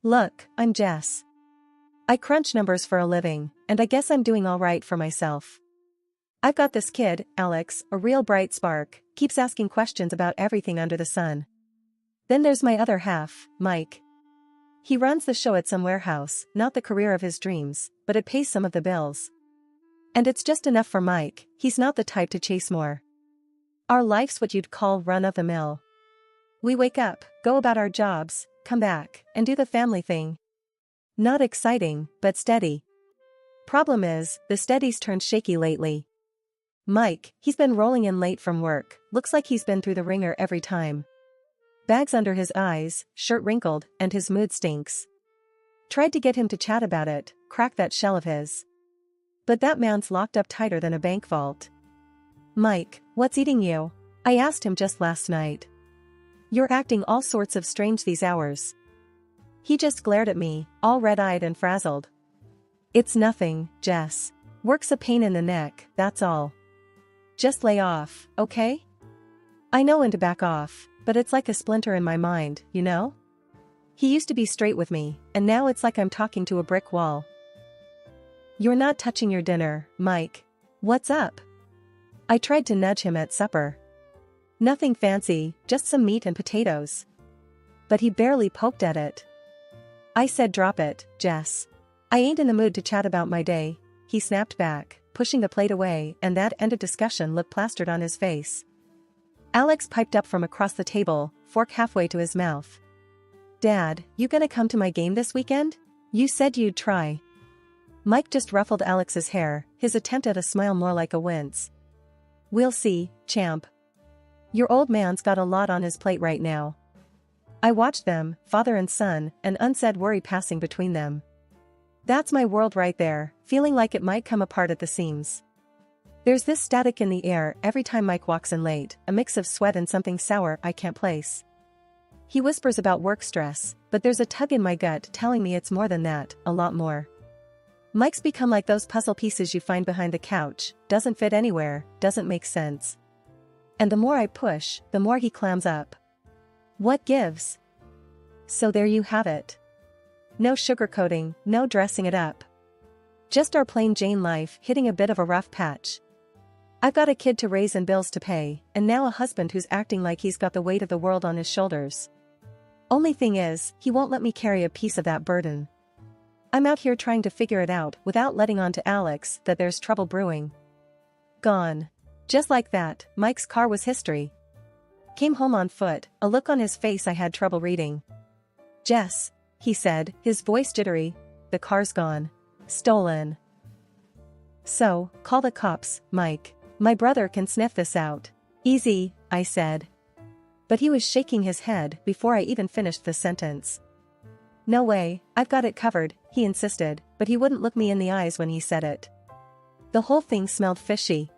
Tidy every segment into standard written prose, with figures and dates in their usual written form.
Look, I'm Jess. I crunch numbers for a living, and I guess I'm doing alright for myself. I've got this kid, Alex, a real bright spark, keeps asking questions about everything under the sun. Then there's my other half, Mike. He runs the show at some warehouse, not the career of his dreams, but it pays some of the bills. And it's just enough for Mike, he's not the type to chase more. Our life's what you'd call run-of-the-mill. We wake up, go about our jobs, come back, and do the family thing. Not exciting, but steady. Problem is, the steady's turned shaky lately. Mike, he's been rolling in late from work, looks like he's been through the ringer every time. Bags under his eyes, shirt wrinkled, and his mood stinks. Tried to get him to chat about it, crack that shell of his. But that man's locked up tighter than a bank vault. Mike, what's eating you? I asked him just last night. You're acting all sorts of strange these hours. He just glared at me, all red-eyed and frazzled. It's nothing, Jess. Work's a pain in the neck, that's all. Just lay off, okay? I know when to back off, but it's like a splinter in my mind, you know? He used to be straight with me, and now it's like I'm talking to a brick wall. You're not touching your dinner, Mike. What's up? I tried to nudge him at supper. Nothing fancy, just some meat and potatoes. But he barely poked at it. I said drop it, Jess. I ain't in the mood to chat about my day, he snapped back, pushing the plate away, and that end of discussion looked plastered on his face. Alex piped up from across the table, fork halfway to his mouth. Dad, you gonna come to my game this weekend? You said you'd try. Mike just ruffled Alex's hair, his attempt at a smile more like a wince. We'll see, champ. Your old man's got a lot on his plate right now. I watched them, father and son, an unsaid worry passing between them. That's my world right there, feeling like it might come apart at the seams. There's this static in the air every time Mike walks in late, a mix of sweat and something sour I can't place. He whispers about work stress, but there's a tug in my gut telling me it's more than that, a lot more. Mike's become like those puzzle pieces you find behind the couch, doesn't fit anywhere, doesn't make sense. And the more I push, the more he clams up. What gives? So there you have it. No sugarcoating, no dressing it up. Just our plain Jane life hitting a bit of a rough patch. I've got a kid to raise and bills to pay, and now a husband who's acting like he's got the weight of the world on his shoulders. Only thing is, he won't let me carry a piece of that burden. I'm out here trying to figure it out without letting on to Alex that there's trouble brewing. Gone. Just like that, Mike's car was history. Came home on foot, a look on his face I had trouble reading. Jess, he said, his voice jittery, the car's gone. Stolen. So, call the cops, Mike. My brother can sniff this out. Easy, I said. But he was shaking his head before I even finished the sentence. No way, I've got it covered, he insisted, but he wouldn't look me in the eyes when he said it. The whole thing smelled fishy.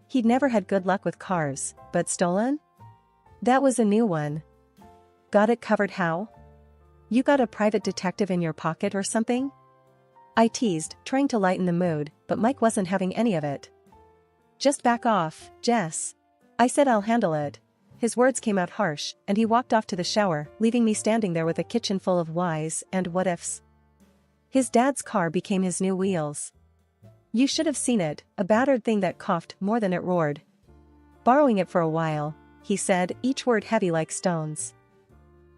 He'd never had good luck with cars, but stolen? That was a new one. Got it covered how? You got a private detective in your pocket or something? I teased, trying to lighten the mood, but Mike wasn't having any of it. Just back off, Jess. I said I'll handle it. His words came out harsh, and he walked off to the shower, leaving me standing there with a kitchen full of whys and what-ifs. His dad's car became his new wheels. You should have seen it, a battered thing that coughed more than it roared. Borrowing it for a while, he said, each word heavy like stones.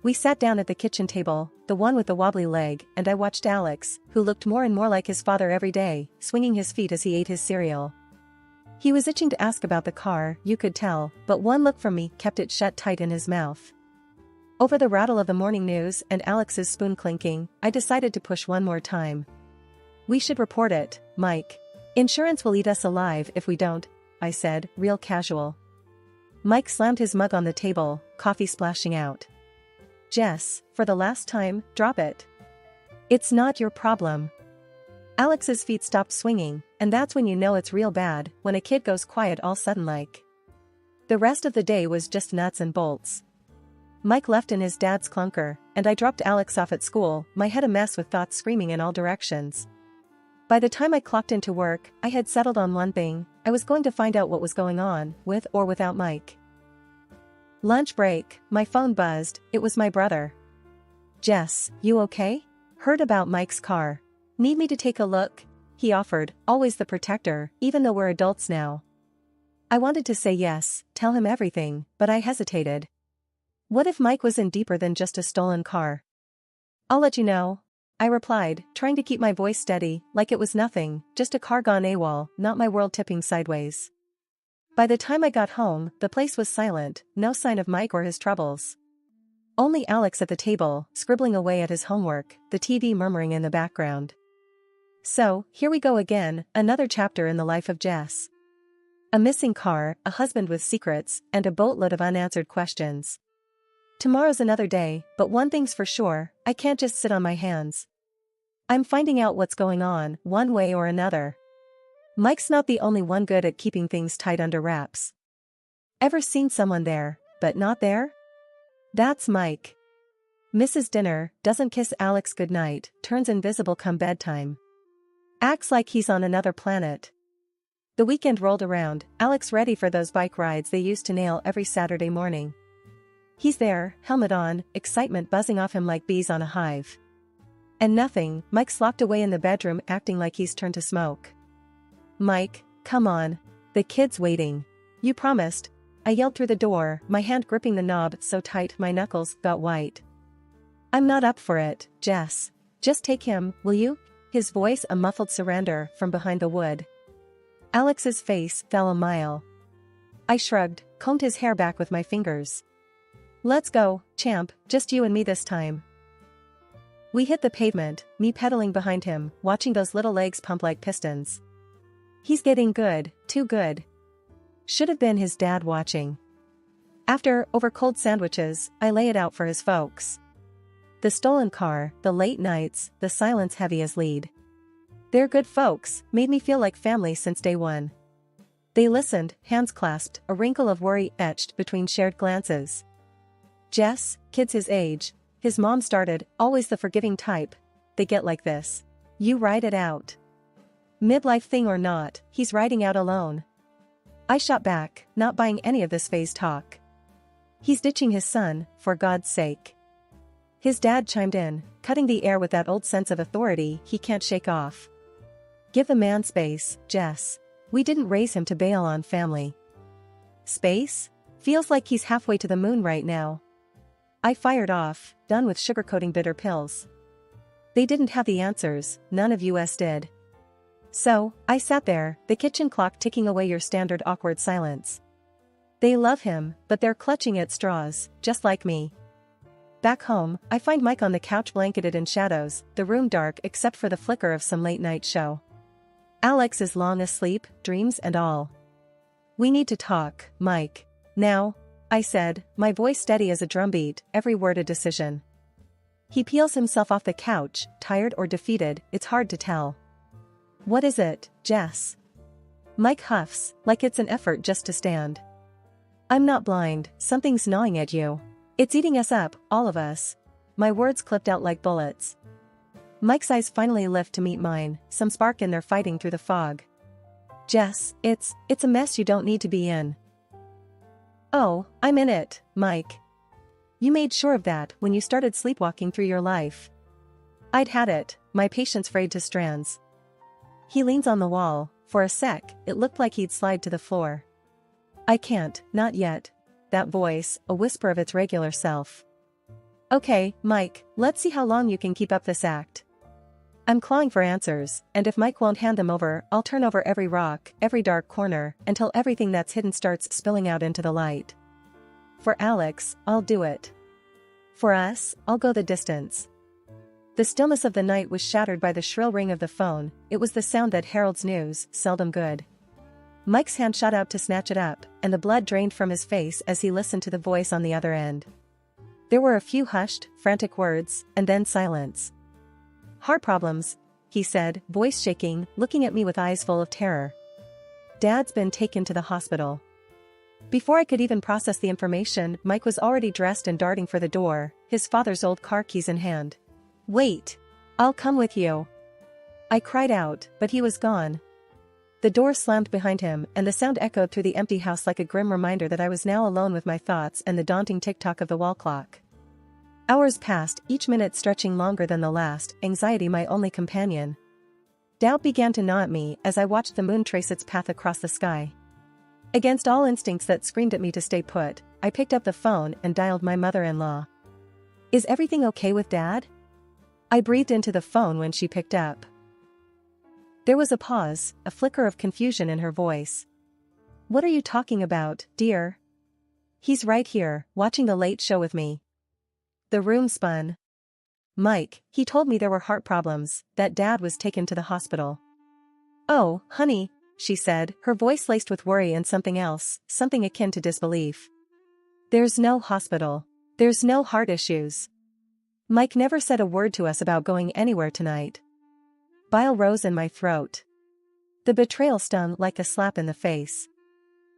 We sat down at the kitchen table, the one with the wobbly leg, and I watched Alex, who looked more and more like his father every day, swinging his feet as he ate his cereal. He was itching to ask about the car, you could tell, but one look from me kept it shut tight in his mouth. Over the rattle of the morning news and Alex's spoon clinking, I decided to push one more time. We should report it, Mike. Insurance will eat us alive if we don't, I said, real casual. Mike slammed his mug on the table, coffee splashing out. Jess, for the last time, drop it. It's not your problem. Alex's feet stopped swinging, and that's when you know it's real bad, when a kid goes quiet all sudden like. The rest of the day was just nuts and bolts. Mike left in his dad's clunker, and I dropped Alex off at school, my head a mess with thoughts screaming in all directions. By the time I clocked into work, I had settled on one thing, I was going to find out what was going on, with or without Mike. Lunch break, my phone buzzed, it was my brother. Jess, you okay? Heard about Mike's car. Need me to take a look? He offered, always the protector, even though we're adults now. I wanted to say yes, tell him everything, but I hesitated. What if Mike was in deeper than just a stolen car? I'll let you know, I replied, trying to keep my voice steady, like it was nothing, just a car gone AWOL, not my world tipping sideways. By the time I got home, the place was silent, no sign of Mike or his troubles. Only Alex at the table, scribbling away at his homework, the TV murmuring in the background. So, here we go again, another chapter in the life of Jess. A missing car, a husband with secrets, and a boatload of unanswered questions. Tomorrow's another day, but one thing's for sure, I can't just sit on my hands. I'm finding out what's going on, one way or another. Mike's not the only one good at keeping things tight under wraps. Ever seen someone there, but not there? That's Mike. Misses dinner, doesn't kiss Alex goodnight, turns invisible come bedtime. Acts like he's on another planet. The weekend rolled around, Alex ready for those bike rides they used to nail every Saturday morning. He's there, helmet on, excitement buzzing off him like bees on a hive. And nothing, Mike's locked away in the bedroom acting like he's turned to smoke. Mike, come on. The kid's waiting. You promised. I yelled through the door, my hand gripping the knob so tight my knuckles got white. I'm not up for it, Jess. Just take him, will you? His voice a muffled surrender from behind the wood. Alex's face fell a mile. I shrugged, combed his hair back with my fingers. Let's go, champ, just you and me this time. We hit the pavement, me pedaling behind him, watching those little legs pump like pistons. He's getting good, too good. Should have been his dad watching. After, over cold sandwiches, I lay it out for his folks. The stolen car, the late nights, the silence heavy as lead. They're good folks, made me feel like family since day one. They listened, hands clasped, a wrinkle of worry etched between shared glances. Jess, kids his age, his mom started, always the forgiving type. They get like this. You ride it out. Midlife thing or not, he's riding out alone. I shot back, not buying any of this phase talk. He's ditching his son, for God's sake. His dad chimed in, cutting the air with that old sense of authority he can't shake off. Give the man space, Jess. We didn't raise him to bail on family. Space? Feels like he's halfway to the moon right now. I fired off, done with sugarcoating bitter pills. They didn't have the answers, none of us did. So, I sat there, the kitchen clock ticking away your standard awkward silence. They love him, but they're clutching at straws, just like me. Back home, I find Mike on the couch blanketed in shadows, the room dark except for the flicker of some late-night show. Alex is long asleep, dreams and all. We need to talk, Mike. Now, I said, my voice steady as a drumbeat, every word a decision. He peels himself off the couch, tired or defeated, it's hard to tell. What is it, Jess? Mike huffs, like it's an effort just to stand. I'm not blind, something's gnawing at you. It's eating us up, all of us. My words clipped out like bullets. Mike's eyes finally lift to meet mine, some spark in their fighting through the fog. Jess, it's a mess you don't need to be in. Oh, I'm in it, Mike. You made sure of that when you started sleepwalking through your life. I'd had it, my patience frayed to strands. He leans on the wall, for a sec, it looked like he'd slide to the floor. I can't, not yet. That voice, a whisper of its regular self. Okay, Mike, let's see how long you can keep up this act. I'm clawing for answers, and if Mike won't hand them over, I'll turn over every rock, every dark corner, until everything that's hidden starts spilling out into the light. For Alex, I'll do it. For us, I'll go the distance. The stillness of the night was shattered by the shrill ring of the phone, it was the sound that heralds news, seldom good. Mike's hand shot out to snatch it up, and the blood drained from his face as he listened to the voice on the other end. There were a few hushed, frantic words, and then silence. Heart problems, he said, voice shaking, looking at me with eyes full of terror. Dad's been taken to the hospital. Before I could even process the information, Mike was already dressed and darting for the door, his father's old car keys in hand. Wait! I'll come with you. I cried out, but he was gone. The door slammed behind him, and the sound echoed through the empty house like a grim reminder that I was now alone with my thoughts and the daunting tick-tock of the wall clock. Hours passed, each minute stretching longer than the last, anxiety my only companion. Doubt began to gnaw at me as I watched the moon trace its path across the sky. Against all instincts that screamed at me to stay put, I picked up the phone and dialed my mother-in-law. "Is everything okay with Dad?" I breathed into the phone when she picked up. There was a pause, a flicker of confusion in her voice. "What are you talking about, dear?" "He's right here, watching the late show with me." The room spun. "Mike, he told me there were heart problems, that Dad was taken to the hospital." "Oh, honey," she said, her voice laced with worry and something else, something akin to disbelief. "There's no hospital. There's no heart issues. Mike never said a word to us about going anywhere tonight." Bile rose in my throat. The betrayal stung like a slap in the face.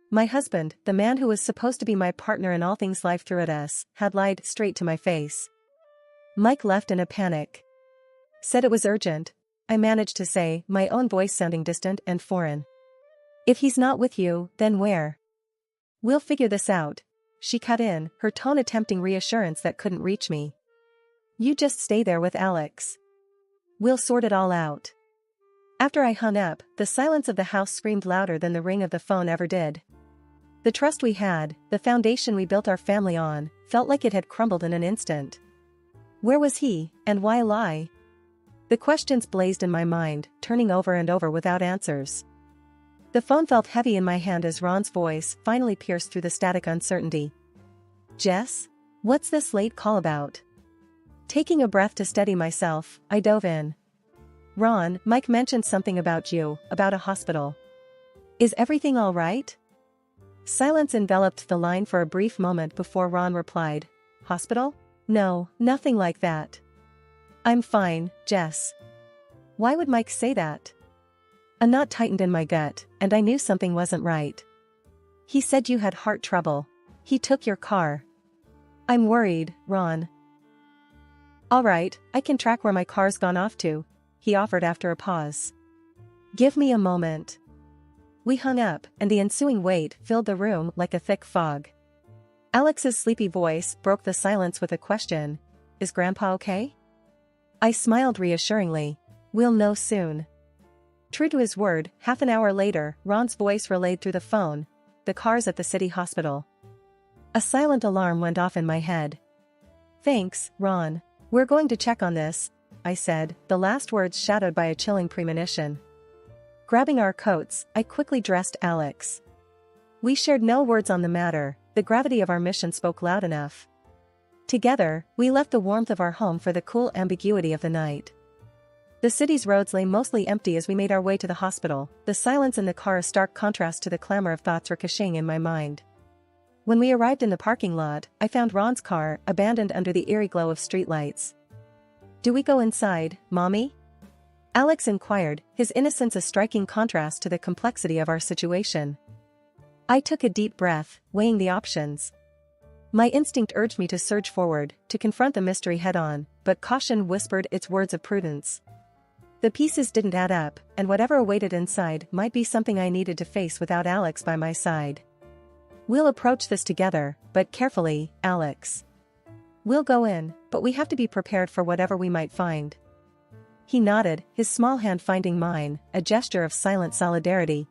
My husband, the man who was supposed to be my partner in all things life threw at us, had lied straight to my face. "Mike left in a panic. Said it was urgent," I managed to say, my own voice sounding distant and foreign. "If he's not with you, then where?" "We'll figure this out," she cut in, her tone attempting reassurance that couldn't reach me. "You just stay there with Alex. We'll sort it all out." After I hung up, the silence of the house screamed louder than the ring of the phone ever did. The trust we had, the foundation we built our family on, felt like it had crumbled in an instant. Where was he, and why lie? The questions blazed in my mind, turning over and over without answers. The phone felt heavy in my hand as Ron's voice finally pierced through the static uncertainty. "Jess? What's this late call about?" Taking a breath to steady myself, I dove in. "Ron, Mike mentioned something about you, about a hospital. Is everything all right?" Silence enveloped the line for a brief moment before Ron replied. "Hospital? No, nothing like that. I'm fine, Jess." Why would Mike say that? A knot tightened in my gut, and I knew something wasn't right. "He said you had heart trouble. He took your car." "I'm worried, Ron." "All right, I can track where my car's gone off to," he offered after a pause. "Give me a moment." We hung up, and the ensuing wait filled the room like a thick fog. Alex's sleepy voice broke the silence with a question. "Is Grandpa okay?" I smiled reassuringly. "We'll know soon." True to his word, half an hour later, Ron's voice relayed through the phone. "The car's at the city hospital." A silent alarm went off in my head. "Thanks, Ron. We're going to check on this," I said, the last words shadowed by a chilling premonition. Grabbing our coats, I quickly dressed Alex. We shared no words on the matter, the gravity of our mission spoke loud enough. Together, we left the warmth of our home for the cool ambiguity of the night. The city's roads lay mostly empty as we made our way to the hospital, the silence in the car a stark contrast to the clamor of thoughts ricocheting in my mind. When we arrived in the parking lot, I found Ron's car, abandoned under the eerie glow of streetlights. "Do we go inside, Mommy?" Alex inquired, his innocence a striking contrast to the complexity of our situation. I took a deep breath, weighing the options. My instinct urged me to surge forward, to confront the mystery head-on, but caution whispered its words of prudence. The pieces didn't add up, and whatever awaited inside might be something I needed to face without Alex by my side. "We'll approach this together, but carefully, Alex. We'll go in, but we have to be prepared for whatever we might find." He nodded, his small hand finding mine, a gesture of silent solidarity.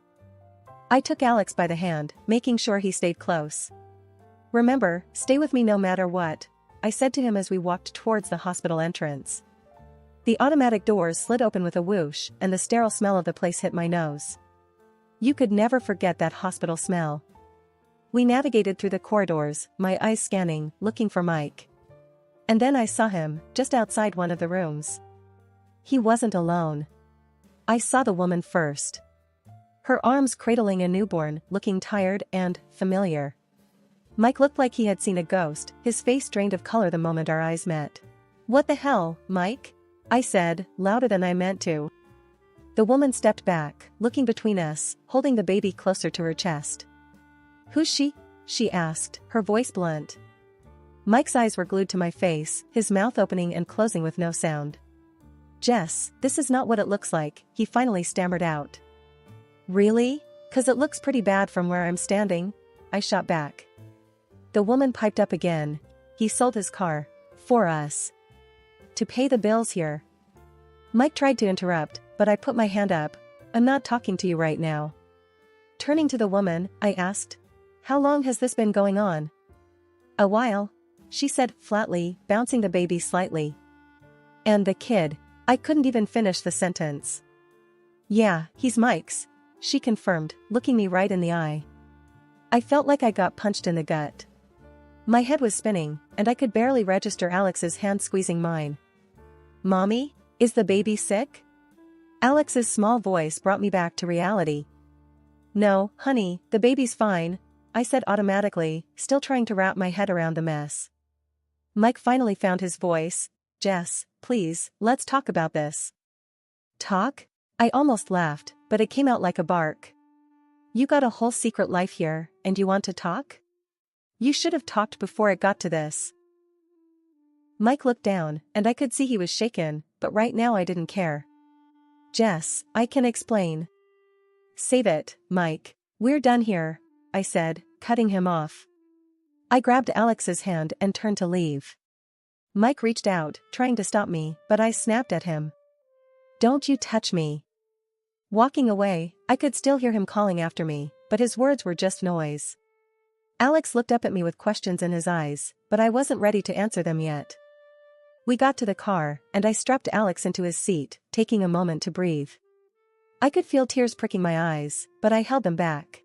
I took Alex by the hand, making sure he stayed close. "Remember, stay with me no matter what," I said to him as we walked towards the hospital entrance. The automatic doors slid open with a whoosh, and the sterile smell of the place hit my nose. You could never forget that hospital smell. We navigated through the corridors, my eyes scanning, looking for Mike. And then I saw him, just outside one of the rooms. He wasn't alone. I saw the woman first. Her arms cradling a newborn, looking tired and familiar. Mike looked like he had seen a ghost, his face drained of color the moment our eyes met. "What the hell, Mike?" I said, louder than I meant to. The woman stepped back, looking between us, holding the baby closer to her chest. "Who's she?" she asked, her voice blunt. Mike's eyes were glued to my face, his mouth opening and closing with no sound. "Jess, this is not what it looks like," he finally stammered out. "Really? 'Cause it looks pretty bad from where I'm standing," I shot back. The woman piped up again. "He sold his car. For us. To pay the bills here. Mike tried to interrupt, but I put my hand up. I'm not talking to you right now. Turning to the woman, I asked, how long has this been going on? A while, she said flatly, bouncing the baby slightly. And the kid. I couldn't even finish the sentence. Yeah, he's Mike's, she confirmed, looking me right in the eye. I felt like I got punched in the gut. My head was spinning, and I could barely register Alex's hand squeezing mine. Mommy, is the baby sick? Alex's small voice brought me back to reality. No, honey, the baby's fine, I said automatically, still trying to wrap my head around the mess. Mike finally found his voice. Jess, please, let's talk about this. Talk? I almost laughed, but it came out like a bark. You got a whole secret life here, and you want to talk? You should have talked before it got to this. Mike looked down, and I could see he was shaken, but right now I didn't care. Jess, I can explain. Save it, Mike. We're done here, I said, cutting him off. I grabbed Alex's hand and turned to leave. Mike reached out, trying to stop me, but I snapped at him. Don't you touch me. Walking away, I could still hear him calling after me, but his words were just noise. Alex looked up at me with questions in his eyes, but I wasn't ready to answer them yet. We got to the car, and I strapped Alex into his seat, taking a moment to breathe. I could feel tears pricking my eyes, but I held them back.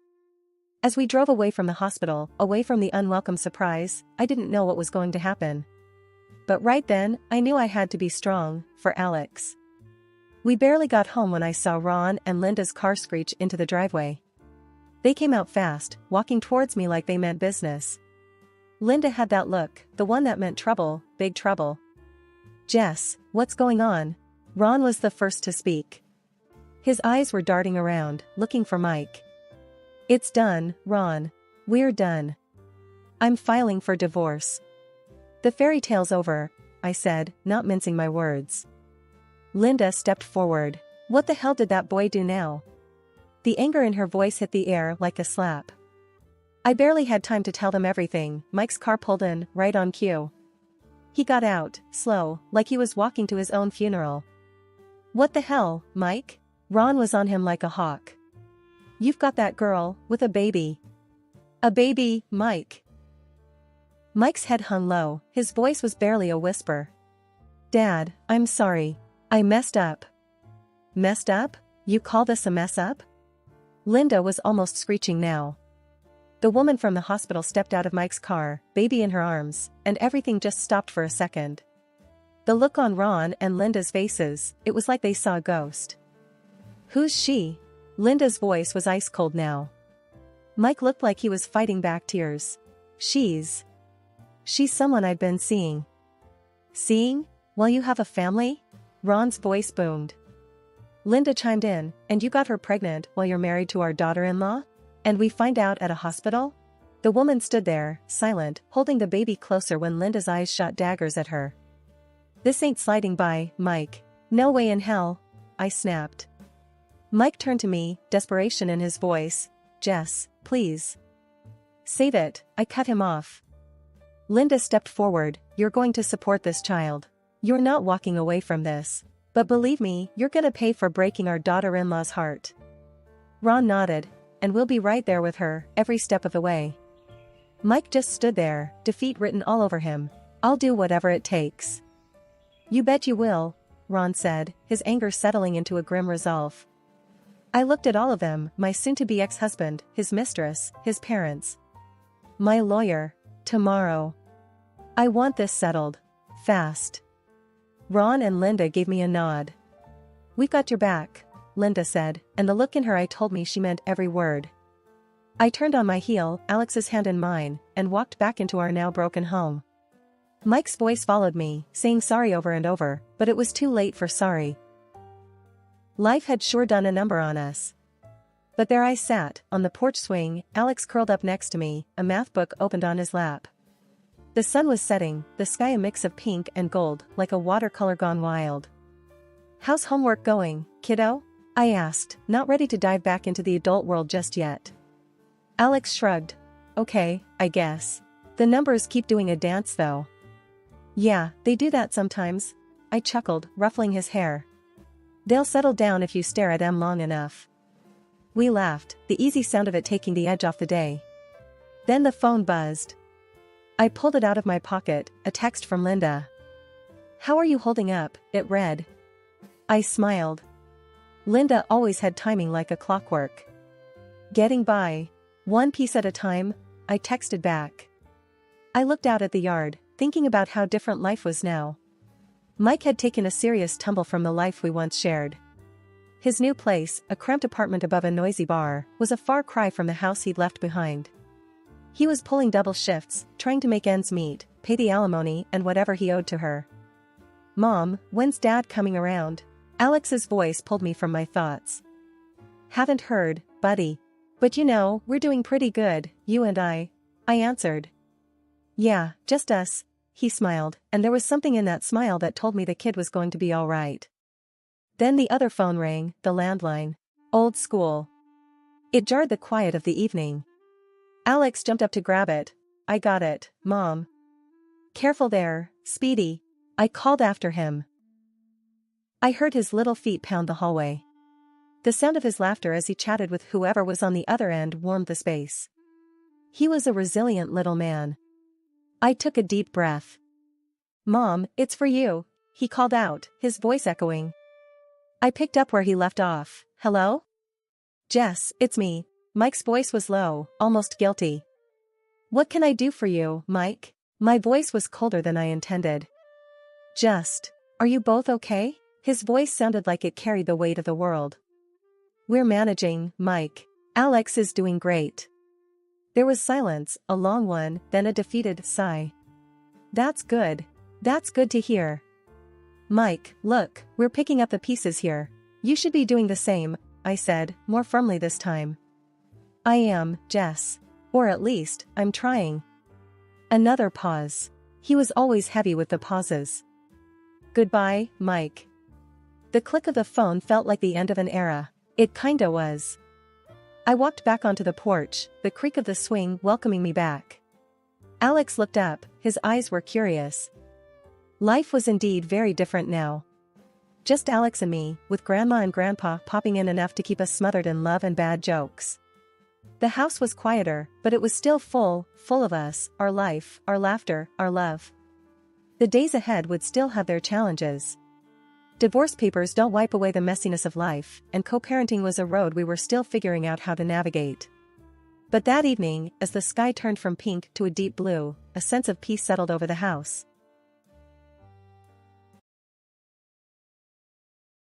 As we drove away from the hospital, away from the unwelcome surprise, I didn't know what was going to happen. But right then, I knew I had to be strong, for Alex. We barely got home when I saw Ron and Linda's car screech into the driveway. They came out fast, walking towards me like they meant business. Linda had that look, the one that meant trouble, big trouble. Jess, what's going on? Ron was the first to speak. His eyes were darting around, looking for Mike. It's done, Ron. We're done. I'm filing for divorce. The fairy tale's over, I said, not mincing my words. Linda stepped forward. What the hell did that boy do now? The anger in her voice hit the air like a slap. I barely had time to tell them everything. Mike's car pulled in, right on cue. He got out, slow, like he was walking to his own funeral. What the hell, Mike? Ron was on him like a hawk. You've got that girl, with a baby. A baby, Mike. Mike's head hung low, his voice was barely a whisper. Dad, I'm sorry. I messed up. Messed up? You call this a mess up? Linda was almost screeching now. The woman from the hospital stepped out of Mike's car, baby in her arms, and everything just stopped for a second. The look on Ron and Linda's faces, it was like they saw a ghost. Who's she? Linda's voice was ice cold now. Mike looked like he was fighting back tears. She's someone I've been seeing. Seeing? While you have a family? Ron's voice boomed. Linda chimed in, and you got her pregnant while you're married to our daughter-in-law? And we find out at a hospital? The woman stood there, silent, holding the baby closer when Linda's eyes shot daggers at her. This ain't sliding by, Mike. No way in hell, I snapped. Mike turned to me, desperation in his voice. Jess, please. Save it, I cut him off. Linda stepped forward. You're going to support this child. You're not walking away from this. But believe me, you're gonna pay for breaking our daughter-in-law's heart. Ron nodded, and we'll be right there with her, every step of the way. Mike just stood there, defeat written all over him. I'll do whatever it takes. You bet you will, Ron said, his anger settling into a grim resolve. I looked at all of them, my soon-to-be ex-husband, his mistress, his parents. My lawyer. Tomorrow. I want this settled. Fast. Ron and Linda gave me a nod. We've got your back, Linda said, and the look in her eye told me she meant every word. I turned on my heel, Alex's hand in mine, and walked back into our now broken home. Mike's voice followed me, saying sorry over and over, but it was too late for sorry. Life had sure done a number on us. But there I sat, on the porch swing, Alex curled up next to me, a math book opened on his lap. The sun was setting, the sky a mix of pink and gold, like a watercolor gone wild. How's homework going, kiddo? I asked, not ready to dive back into the adult world just yet. Alex shrugged. Okay, I guess. The numbers keep doing a dance though. Yeah, they do that sometimes. I chuckled, ruffling his hair. They'll settle down if you stare at them long enough. We laughed, the easy sound of it taking the edge off the day. Then the phone buzzed. I pulled it out of my pocket, a text from Linda. How are you holding up? It read. I smiled. Linda always had timing like a clockwork. Getting by. One piece at a time, I texted back. I looked out at the yard, thinking about how different life was now. Mike had taken a serious tumble from the life we once shared. His new place, a cramped apartment above a noisy bar, was a far cry from the house he'd left behind. He was pulling double shifts, trying to make ends meet, pay the alimony and whatever he owed to her. Mom, when's Dad coming around? Alex's voice pulled me from my thoughts. Haven't heard, buddy. But you know, we're doing pretty good, you and I answered. Yeah, just us, he smiled, and there was something in that smile that told me the kid was going to be all right. Then the other phone rang, the landline. Old school. It jarred the quiet of the evening. Alex jumped up to grab it. I got it, Mom. Careful there, Speedy. I called after him. I heard his little feet pound the hallway. The sound of his laughter as he chatted with whoever was on the other end warmed the space. He was a resilient little man. I took a deep breath. Mom, it's for you, he called out, his voice echoing. I picked up where he left off. Hello? Jess, it's me. Mike's voice was low, almost guilty. What can I do for you, Mike? My voice was colder than I intended. Are you both okay? His voice sounded like it carried the weight of the world. We're managing, Mike. Alex is doing great. There was silence, a long one, then a defeated sigh. That's good. That's good to hear. Mike, look, we're picking up the pieces here. You should be doing the same, I said, more firmly this time. I am, Jess. Or at least, I'm trying. Another pause. He was always heavy with the pauses. Goodbye, Mike. The click of the phone felt like the end of an era. It kinda was. I walked back onto the porch, the creak of the swing welcoming me back. Alex looked up, his eyes were curious. Life was indeed very different now. Just Alex and me, with Grandma and Grandpa popping in enough to keep us smothered in love and bad jokes. The house was quieter, but it was still full of us, our life, our laughter, our love. The days ahead would still have their challenges. Divorce papers don't wipe away the messiness of life, and co-parenting was a road we were still figuring out how to navigate. But that evening, as the sky turned from pink to a deep blue, a sense of peace settled over the house.